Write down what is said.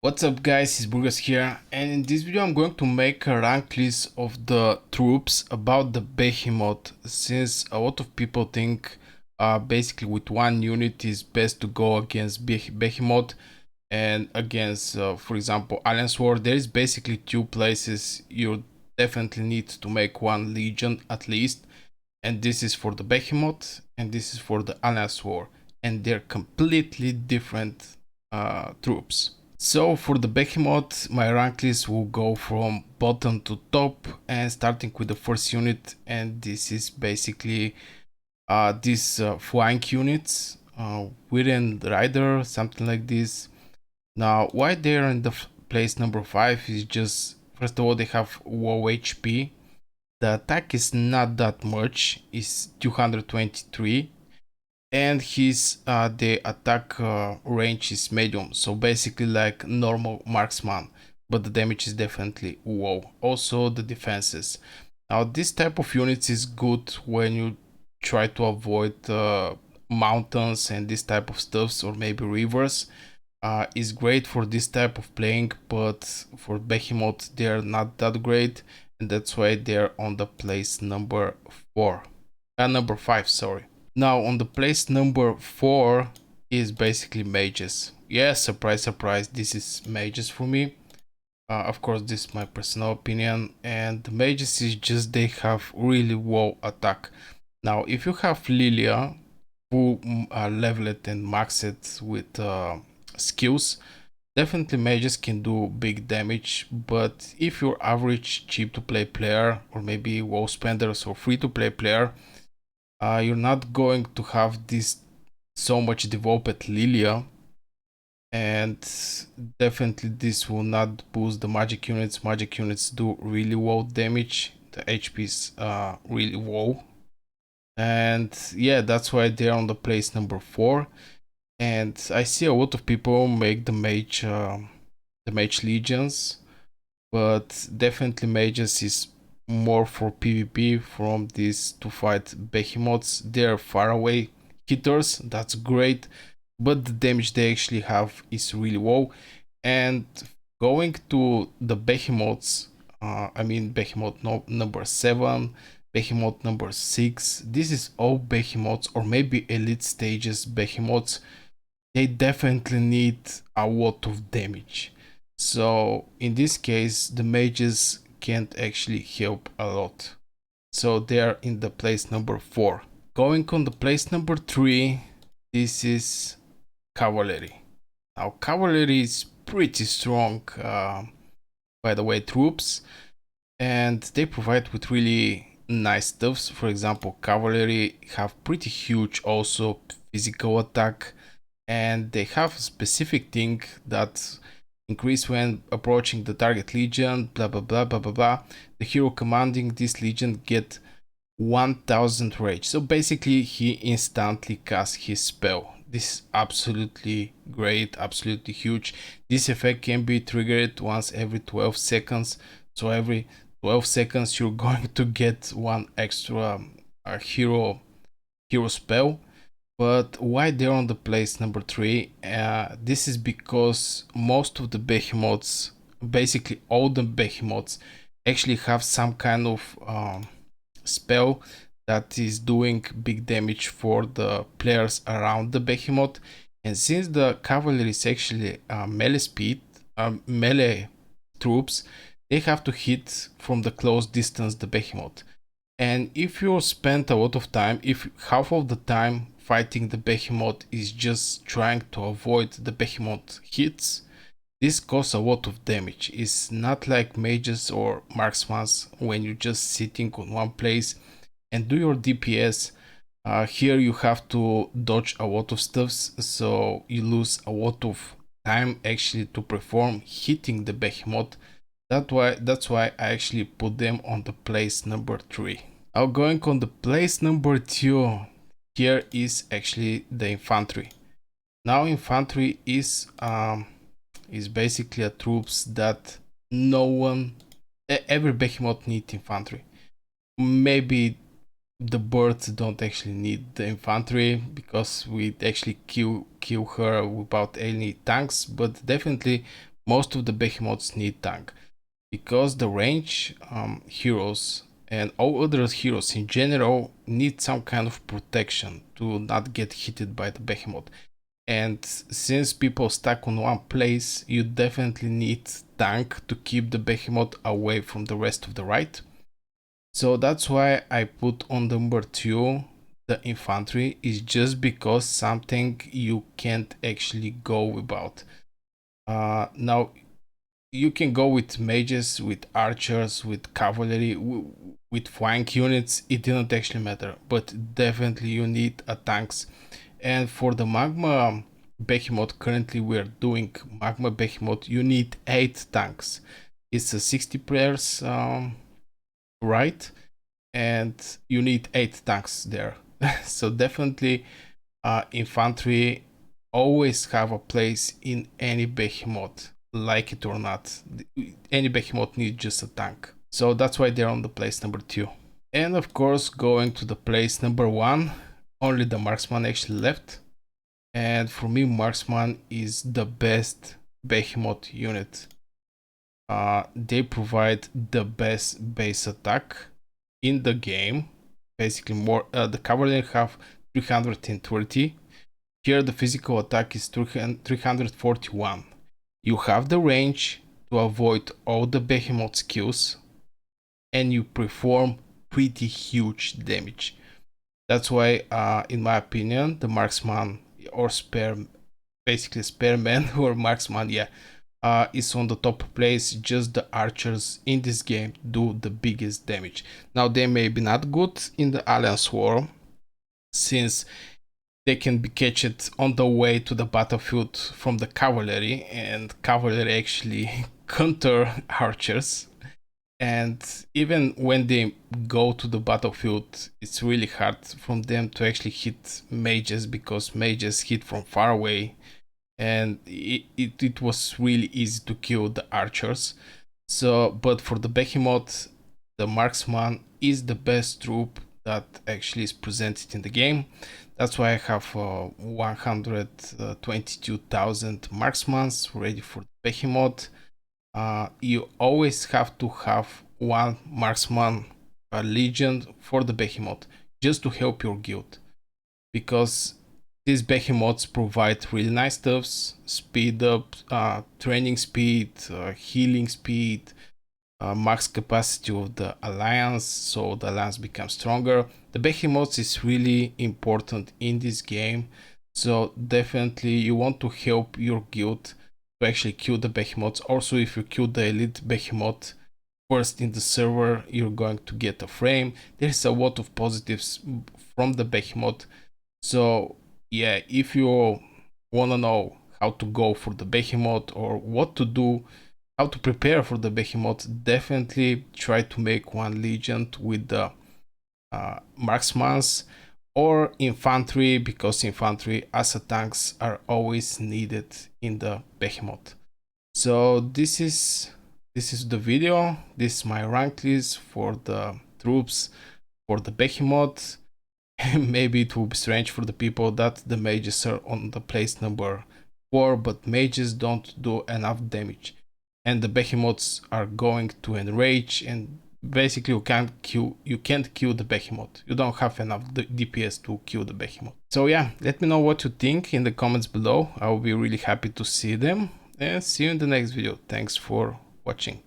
What's up guys, it's Burgas here, and in this video I'm going to make a rank list of the troops about the Behemoth, since a lot of people think basically with one unit is best to go against Behemoth and against for example Alliance War. There is basically two places you definitely need to make one legion at least, and this is for the Behemoth and this is for the Alliance War, and they're completely different troops. So for the Behemoth, my rank list will go from bottom to top, and starting with the first unit, and this is basically these flying units, Wooden Rider, something like this. Now, why they're in the place number 5 is just, first of all, they have low HP. The attack is not that much, it's 223, and his the attack range is medium, so basically like normal marksman, but the damage is definitely low. Also the defenses. Now this type of units is good when you try to avoid mountains and this type of stuffs, or maybe rivers. Is great for this type of playing, but for Behemoth they're not that great, and that's why they're on the place number 4 number 5, sorry. Now on the place number 4 is basically mages. Yeah, surprise, surprise, this is mages for me. Of course, this is my personal opinion, and the mages is just they have really low attack. Now, if you have Lilia, who level it and max it with skills, definitely mages can do big damage. But if you're average cheap to play player, or maybe low spenders or free to play player, you're not going to have this so much developed Lilia, and definitely this will not boost the magic units. Magic units do really low damage, the HP is really low, and yeah, that's why they're on the place number 4. And I see a lot of people make the mage legions, but definitely mages is more for PvP from these to fight behemoths. They're far away hitters, that's great, but the damage they actually have is really low. And going to the behemoths, I mean behemoth number 7, behemoth number 6, this is all behemoths, or maybe elite stages behemoths. They definitely need a lot of damage. So in this case, the mages can't actually help a lot. So they are in the place number 4. Going on the place number 3, this is cavalry. Now cavalry is pretty strong, by the way, troops, and they provide with really nice stuffs. For example, cavalry have pretty huge also physical attack, and they have a specific thing that increase when approaching the target legion, blah blah blah blah blah blah. The hero commanding this legion get 1000 rage, so basically he instantly casts his spell. This is absolutely great, absolutely huge. This effect can be triggered once every 12 seconds, so every 12 seconds you're going to get one extra hero spell. But why they're on the place number 3? This is because most of the behemoths, basically all the behemoths, actually have some kind of spell that is doing big damage for the players around the behemoth. And since the cavalry is actually melee speed, melee troops, they have to hit from the close distance the behemoth. And if you spend a lot of time, if half of the time fighting the behemoth is just trying to avoid the behemoth hits, this causes a lot of damage. It's not like mages or marksmen when you're just sitting on one place and do your DPS. Here you have to dodge a lot of stuffs, so you lose a lot of time actually to perform hitting the behemoth. That's why I actually put them on the place number 3. Now going on the place number 2, here is actually the infantry. Now infantry is basically a troops that no one, every behemoth need infantry. Maybe the birds don't actually need the infantry because we actually kill her without any tanks, but definitely most of the Behemoths need tank, because the range heroes and all other heroes in general need some kind of protection to not get hit by the Behemoth. And since people stuck on one place, you definitely need tank to keep the Behemoth away from the rest of the right. So that's why I put on number 2 the infantry, is just because something you can't actually go without. Now you can go with mages, with archers, with cavalry, with flank units. It didn't actually matter, but definitely you need a tanks. And for the magma behemoth, currently we're doing magma behemoth, you need 8 tanks. It's a 60 players right, and you need 8 tanks there. So definitely infantry always have a place in any behemoth, like it or not. Any behemoth needs just a tank, so that's why they're on the place number 2. And of course, going to the place number 1, only the marksman actually left. And for me, marksman is the best behemoth unit. They provide the best base attack in the game. Basically, more the cavalry have 330. Here the physical attack is 341. You have the range to avoid all the behemoth skills, and you perform pretty huge damage. That's why, in my opinion, the marksman or basically spearman or marksman, yeah, is on the top place. Just the archers in this game do the biggest damage. Now they may be not good in the Alliance War, since they can be catched on the way to the battlefield from the cavalry, and cavalry actually counter archers. And even when they go to the battlefield, it's really hard from them to actually hit mages, because mages hit from far away, and it was really easy to kill the archers. So, but for the behemoth, the marksman is the best troop that actually is presented in the game. That's why I have 122,000 marksmans ready for the behemoth. You always have to have one marksman legion for the behemoth, just to help your guild, because these behemoths provide really nice stuffs: speed up, training speed, healing speed, max capacity of the alliance, so the alliance becomes stronger. The behemoths is really important in this game, so definitely you want to help your guild to actually kill the behemoths. Also, if you kill the elite behemoth first in the server, you're going to get a frame. There's a lot of positives from the behemoth. So yeah, if you want to know how to go for the behemoth, or what to do, how to prepare for the behemoth, definitely try to make one legion with the marksmans or infantry, because infantry as a tanks are always needed in the behemoth. So this is the video. This is my rank list for the troops for the behemoth. Maybe it will be strange for the people that the mages are on the place number 4, but mages don't do enough damage, and the behemoths are going to enrage, and basically you can't kill the behemoth. You don't have enough DPS to kill the behemoth. So yeah, let me know what you think in the comments below. I will be really happy to see them, and see you in the next video. Thanks for watching.